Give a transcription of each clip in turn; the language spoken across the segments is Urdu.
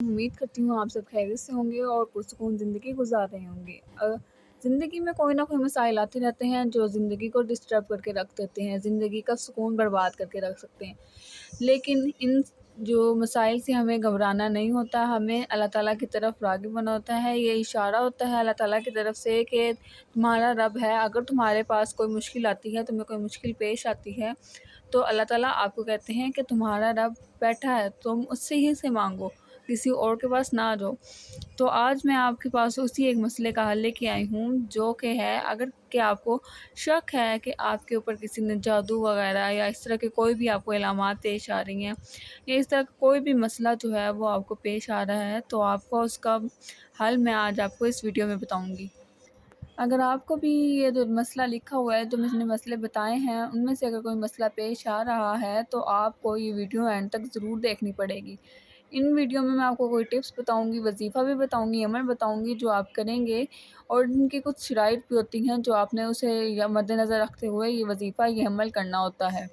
امید کرتی ہوں آپ سب خیریت سے ہوں گے اور پرسکون زندگی گزار رہے ہوں گے۔ زندگی میں کوئی نہ کوئی مسائل آتے رہتے ہیں جو زندگی کو ڈسٹرب کر کے رکھ دیتے ہیں، زندگی کا سکون برباد کر کے رکھ سکتے ہیں، لیکن ان جو مسائل سے ہمیں گھبرانا نہیں ہوتا، ہمیں اللہ تعالیٰ کی طرف راغب ہونا ہوتا ہے۔ یہ اشارہ ہوتا ہے اللہ تعالیٰ کی طرف سے کہ تمہارا رب ہے، اگر تمہارے پاس کوئی مشکل آتی ہے، تمہیں کوئی مشکل پیش آتی ہے تو اللہ تعالیٰ آپ کو کہتے ہیں کہ تمہارا رب بیٹھا ہے، تم اس سے ہی سے مانگو، کسی اور کے پاس نہ جاؤ۔ تو آج میں آپ کے پاس اسی ایک مسئلے کا حل لے کے آئی ہوں، جو کہ ہے اگر کہ آپ کو شک ہے کہ آپ کے اوپر کسی نے جادو وغیرہ یا اس طرح کے کوئی بھی آپ کو علامات پیش آ رہی ہیں یا اس طرح کا کوئی بھی مسئلہ جو ہے وہ آپ کو پیش آ رہا ہے، تو آپ کو اس کا حل میں آج آپ کو اس ویڈیو میں بتاؤں گی۔ اگر آپ کو بھی یہ جو مسئلہ لکھا ہوا ہے، جو میں نے مسئلے بتائے ہیں، ان میں سے اگر کوئی مسئلہ پیش آ رہا ہے تو آپ کو یہ ویڈیو اینڈ تک ضرور دیکھنی پڑے گی۔ ان ویڈیو میں آپ کو کوئی ٹپس بتاؤں گی، وظیفہ بھی بتاؤں گی، عمل بتاؤں گی جو آپ کریں گے، اور ان کی کچھ شرائط بھی ہوتی ہیں جو آپ نے اسے مد نظر رکھتے ہوئے یہ وظیفہ، یہ عمل کرنا ہوتا ہے۔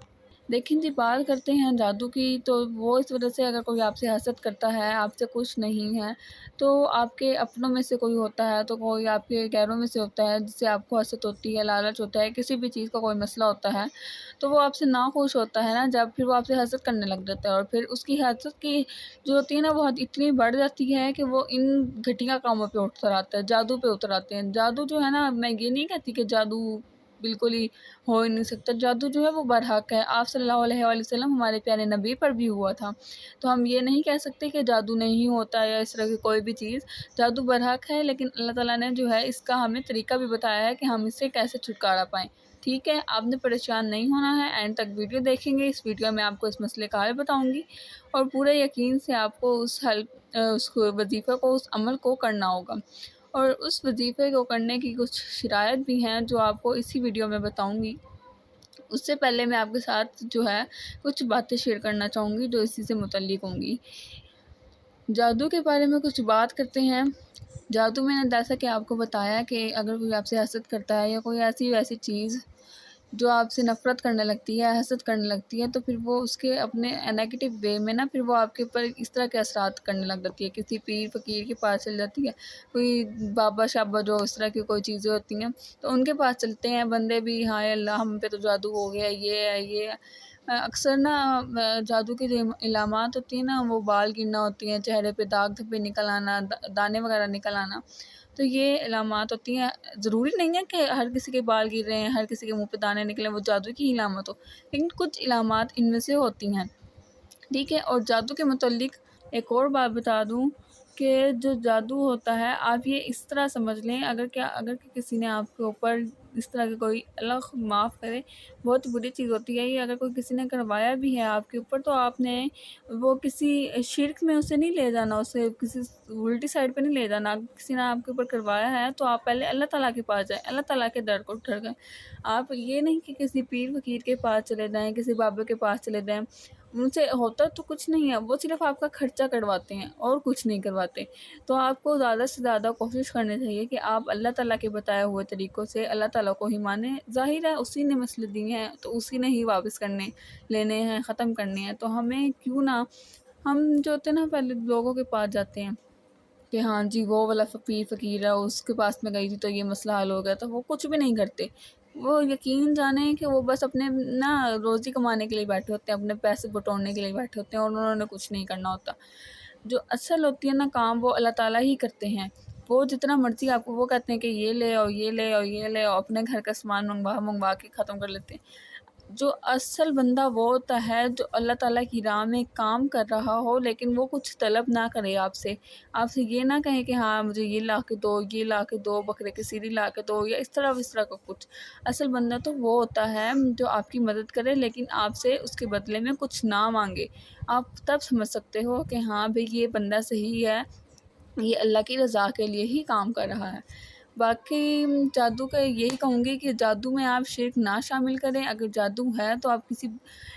لیکن جی بات کرتے ہیں جادو کی، تو وہ اس وجہ سے اگر کوئی آپ سے حسد کرتا ہے، آپ سے خوش نہیں ہے، تو آپ کے اپنوں میں سے کوئی ہوتا ہے، تو کوئی آپ کے غیروں میں سے ہوتا ہے جس سے آپ کو حسد ہوتی ہے، لالچ ہوتا ہے، کسی بھی چیز کا کوئی مسئلہ ہوتا ہے تو وہ آپ سے ناخوش ہوتا ہے نا، جب پھر وہ آپ سے حسد کرنے لگ جاتا ہے، اور پھر اس کی حسد کی جو ہوتی ہے نا وہ اتنی بڑھ جاتی ہے کہ وہ ان گھٹیا کاموں پہ اتر آتا ہے، جادو پہ اتر آتے ہیں۔ جادو جو ہے نا، میں یہ نہیں کہتی کہ جادو بالکل ہی ہو ہی نہیں سکتا، جادو جو ہے وہ برحق ہے۔ آپ صلی اللہ علیہ وآلہ وسلم ہمارے پیارے نبی پر بھی ہوا تھا، تو ہم یہ نہیں کہہ سکتے کہ جادو نہیں ہوتا یا اس طرح کی کوئی بھی چیز، جادو برحق ہے، لیکن اللہ تعالیٰ نے جو ہے اس کا ہمیں طریقہ بھی بتایا ہے کہ ہم اس سے کیسے چھٹکارا پائیں۔ ٹھیک ہے، آپ نے پریشان نہیں ہونا ہے، اینڈ تک ویڈیو دیکھیں گے۔ اس ویڈیو میں آپ کو اس مسئلے کا حل بتاؤں گی، اور پورے یقین سے آپ کو اس وظیفے کو، اس عمل کو کرنا ہوگا، اور اس وظیفے کو کرنے کی کچھ شرائط بھی ہیں جو آپ کو اسی ویڈیو میں بتاؤں گی۔ اس سے پہلے میں آپ کے ساتھ جو ہے کچھ باتیں شیئر کرنا چاہوں گی جو اسی سے متعلق ہوں گی۔ جادو کے بارے میں کچھ بات کرتے ہیں۔ جادو میں نے جیسا کہ آپ کو بتایا کہ اگر کوئی آپ سے حسد کرتا ہے یا کوئی ایسی ویسی چیز جو آپ سے نفرت کرنے لگتی ہے، حسد کرنے لگتی ہے، تو پھر وہ اس کے اپنے نیگیٹو وے میں نا، پھر وہ آپ کے اوپر اس طرح کے اثرات کرنے لگ جاتی ہے۔ کسی پیر فقیر کے پاس چل جاتی ہے، کوئی بابا شابا جو اس طرح کی کوئی چیزیں ہوتی ہیں، تو ان کے پاس چلتے ہیں بندے بھی، ہائے اللہ ہم پہ تو جادو ہو گیا، یہ ہے یہ ہے۔ اکثر نا جادو کی جو علامات ہوتی ہیں نا، وہ بال گرنا ہوتی ہیں، چہرے پہ داغ دھبے نکل آنا، دانے وغیرہ نکل آنا، تو یہ علامات ہوتی ہیں۔ ضروری نہیں ہے کہ ہر کسی کے بال گر رہے ہیں، ہر کسی کے منہ پہ دانے نکلے وہ جادو کی علامت ہو، لیکن کچھ علامات ان میں سے ہوتی ہیں۔ ٹھیک ہے، اور جادو کے متعلق ایک اور بات بتا دوں کہ جو جادو ہوتا ہے، آپ یہ اس طرح سمجھ لیں، اگر کہ کسی نے آپ کے اوپر اس طرح کی کوئی، اللہ معاف کرے، بہت بری چیز ہوتی ہے یہ، اگر کوئی کسی نے کروایا بھی ہے آپ کے اوپر، تو آپ نے وہ کسی شرک میں اسے نہیں لے جانا، اسے کسی الٹی سائڈ پہ نہیں لے جانا۔ کسی نے آپ کے اوپر کروایا ہے تو آپ پہلے اللہ تعالیٰ کے پاس جائیں، اللہ تعالیٰ کے در کو ٹھڑکیں۔ آپ یہ نہیں کہ کسی پیر فقیر کے پاس چلے جائیں، کسی بابا کے پاس چلے جائیں، ان سے ہوتا تو کچھ نہیں ہے، وہ صرف آپ کا خرچہ کرواتے ہیں اور کچھ نہیں کرواتے۔ تو آپ کو زیادہ سے زیادہ کوشش کرنی چاہیے کہ آپ اللہ تعالیٰ کے بتائے ہوئے طریقوں سے اللہ تعالیٰ کو ہی مانیں۔ ظاہر ہے اسی نے مسئلے دیے ہیں تو اسی نے ہی واپس لینے ہیں، ختم کرنے ہیں، تو ہمیں کیوں نہ، ہم جو ہوتے ہیں نا پہلے لوگوں کے پاس جاتے ہیں کہ ہاں جی وہ والا فقیر ہے، اس کے پاس میں گئی تھی تو یہ مسئلہ حل ہو گیا، تو وہ کچھ بھی نہیں کرتے۔ وہ یقین جانیں کہ وہ بس اپنے نا روزی کمانے کے لیے بیٹھے ہوتے ہیں، اپنے پیسے بٹورنے کے لیے بیٹھے ہوتے ہیں، اور انہوں نے کچھ نہیں کرنا ہوتا۔ جو اصل ہوتی ہے نا کام، وہ اللہ تعالیٰ ہی کرتے ہیں۔ وہ جتنا مرضی آپ کو وہ کہتے ہیں کہ یہ لے آؤ، یہ لے آؤ، یہ لے آؤ، اپنے گھر کا سامان منگوا کے ختم کر لیتے ہیں۔ جو اصل بندہ وہ ہوتا ہے جو اللہ تعالیٰ کی راہ میں کام کر رہا ہو، لیکن وہ کچھ طلب نہ کرے آپ سے یہ نہ کہیں کہ ہاں مجھے یہ لا کے دو، یہ لا کے دو، بکرے کی سیری لا کے دو، یا اس طرح کا کچھ۔ اصل بندہ تو وہ ہوتا ہے جو آپ کی مدد کرے، لیکن آپ سے اس کے بدلے میں کچھ نہ مانگے۔ آپ تب سمجھ سکتے ہو کہ ہاں بھئی یہ بندہ صحیح ہے، یہ اللہ کی رضا کے لیے ہی کام کر رہا ہے۔ باقی جادو کا یہی کہوں گی کہ جادو میں آپ شرک نہ شامل کریں، اگر جادو ہے تو آپ کسی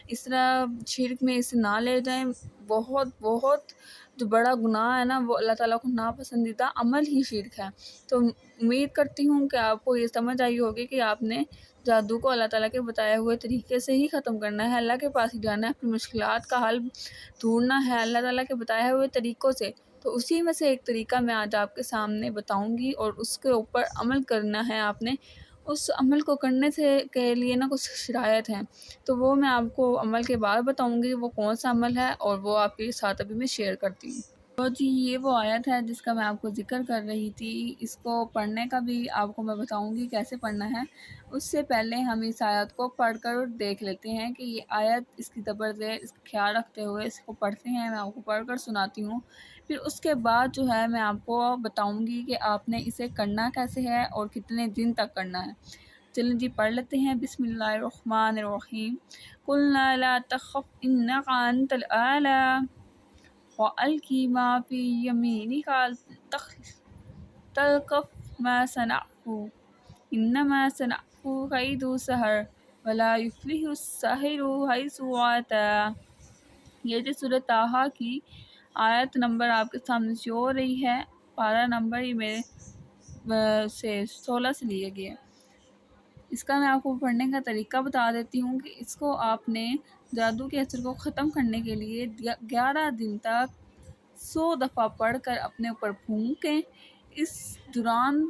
اس طرح شرک میں اسے نہ لے جائیں۔ بہت بہت جو بڑا گناہ ہے نا، وہ اللہ تعالیٰ کو ناپسندیدہ عمل ہی شرک ہے۔ تو امید کرتی ہوں کہ آپ کو یہ سمجھ آئی ہوگی کہ آپ نے جادو کو اللہ تعالیٰ کے بتائے ہوئے طریقے سے ہی ختم کرنا ہے، اللہ کے پاس ہی جانا ہے، اپنی مشکلات کا حل ڈھونڈنا ہے اللہ تعالیٰ کے بتائے ہوئے طریقوں سے۔ تو اسی میں سے ایک طریقہ میں آج آپ کے سامنے بتاؤں گی، اور اس کے اوپر عمل کرنا ہے آپ نے۔ اس عمل کو کرنے سے کے لیے نا کچھ شرائط ہیں، تو وہ میں آپ کو عمل کے بعد بتاؤں گی وہ کون سا عمل ہے، اور وہ آپ کے ساتھ ابھی میں شیئر کرتی ہوں۔ تو جی یہ وہ آیت ہے جس کا میں آپ کو ذکر کر رہی تھی۔ اس کو پڑھنے کا بھی آپ کو میں بتاؤں گی کیسے پڑھنا ہے۔ اس سے پہلے ہم اس آیت کو پڑھ کر دیکھ لیتے ہیں کہ یہ آیت، اس کی تبر اس کا خیال رکھتے ہوئے اس کو پڑھتے ہیں۔ میں آپ کو پڑھ کر سناتی ہوں، پھر اس کے بعد جو ہے میں آپ کو بتاؤں گی کہ آپ نے اسے کرنا کیسے ہے اور کتنے دن تک کرنا ہے۔ چلیں جی پڑھ لیتے ہیں۔ بسم اللہ الرحمن الرحیم۔ قُلْنَا لَا تَخَفْ إِنَّكَ أَنْتَ الْأَعْلَى وَأَلْقِ مَا فِي يَمِينِكَ تَلْقَفْ مَا صَنَعُوا إِنَّمَا صَنَعُوا كَيْدُ سَحَرٍ وَلَا يُفْلِحُ السَّاحِرُ حَيْثُ أَتَىٰ۔ یہ جو سورۃ طٰہٰ کی آیت نمبر آپ کے سامنے شو ہو رہی ہے، پارہ نمبر یہ میرے سے 16 سے لیے گئے۔ اس کا میں آپ کو پڑھنے کا طریقہ بتا دیتی ہوں کہ اس کو آپ نے جادو کے اثر کو ختم کرنے کے لیے 11 دن تک 100 دفعہ پڑھ کر اپنے اوپر پھونکیں۔ اس دوران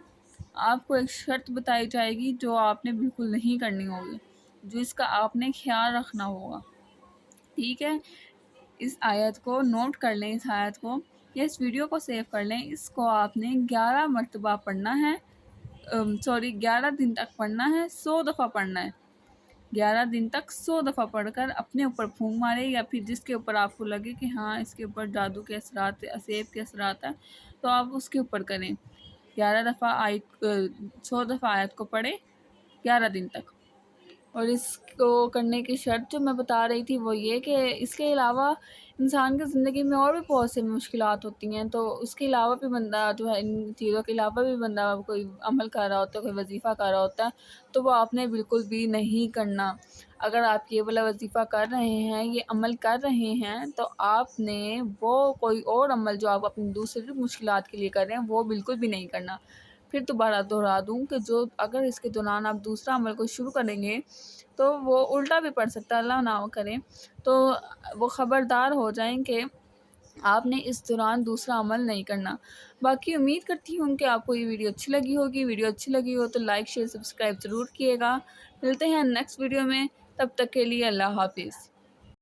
آپ کو ایک شرط بتائی جائے گی جو آپ نے بالکل نہیں کرنی ہوگی، جو اس کا آپ نے خیال رکھنا ہوگا، ٹھیک ہے؟ اس آیت کو نوٹ کر لیں، اس آیت کو یا اس ویڈیو کو سیو کر لیں۔ اس کو آپ نے 11 مرتبہ پڑھنا ہے، 11 دن تک پڑھنا ہے، 100 دفعہ پڑھنا ہے۔ 11 دن تک 100 دفعہ پڑھ کر اپنے اوپر پھونک مارے، یا پھر جس کے اوپر آپ کو لگے کہ ہاں اس کے اوپر جادو کے اثرات، اسیب کے اثرات ہیں، تو آپ اس کے اوپر کریں۔ 11 دفعہ 100 دفعہ آیت کو پڑھیں 11 دن تک۔ اور اس کو کرنے کی شرط جو میں بتا رہی تھی وہ یہ کہ اس کے علاوہ انسان کی زندگی میں اور بھی بہت سی مشکلات ہوتی ہیں، تو اس کے علاوہ بھی بندہ جو ہے، ان چیزوں کے علاوہ بھی بندہ کوئی عمل کر رہا ہوتا ہے، کوئی وظیفہ کر رہا ہوتا ہے، تو وہ آپ نے بالکل بھی نہیں کرنا۔ اگر آپ یہ والا وظیفہ کر رہے ہیں، یہ عمل کر رہے ہیں، تو آپ نے وہ کوئی اور عمل جو آپ اپنی دوسری مشکلات کے لیے کر رہے ہیں وہ بالکل بھی نہیں کرنا۔ پھر دوبارہ دہرا دوں کہ جو اگر اس کے دوران آپ دوسرا عمل کو شروع کریں گے تو وہ الٹا بھی پڑ سکتا ہے، اللہ نہ کرے، تو وہ خبردار ہو جائیں کہ آپ نے اس دوران دوسرا عمل نہیں کرنا۔ باقی امید کرتی ہوں کہ آپ کو یہ ویڈیو اچھی لگی ہوگی۔ ویڈیو اچھی لگی ہو تو لائک، شیئر، سبسکرائب ضرور کیے گا۔ ملتے ہیں نیکسٹ ویڈیو میں، تب تک کے لیے اللہ حافظ۔